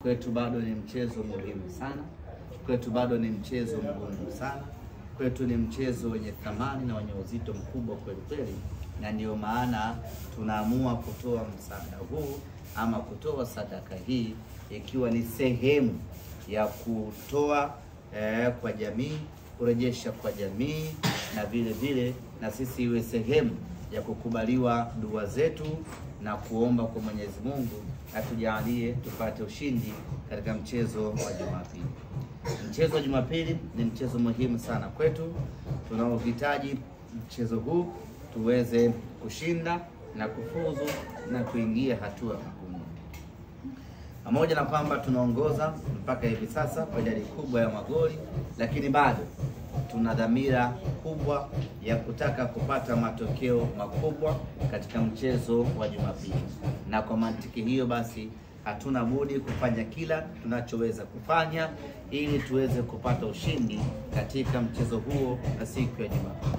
Kwetu bado ni mchezo muhimu sana. Kwetu bado ni mchezo mgumu sana. Kwetu ni mchezo wenye thamani na wenye uzito mkubwa kweli kweli, na ndio maana tunaamua kutoa msaada huu ama kutoa sadaka hii, ikiwa ni sehemu ya kutoa kwa jamii, kurejesha kwa jamii, na vile vile na sisi iwe sehemu ya kukubaliwa dua zetu na kuomba kwa Mwenyezi Mungu atujalie tupate ushindi katika mchezo wa Jumapili. Mchezo wa Jumapili ni mchezo muhimu sana kwetu. Tunaohitaji mchezo huu tuweze kushinda na kufuzu na kuingia hatua ngumu. Pamoja na kwamba tunaongoza mpaka hivi sasa kwa idadi kubwa ya magoli, lakini bado tuna dhamira kubwa ya kutaka kupata matokeo makubwa katika mchezo wa Jumapili. Na kwa mantiki hiyo basi hatuna budi kufanya kila tunachoweza kufanya ili tuweze kupata ushindi katika mchezo huo na siku ya Jumapili.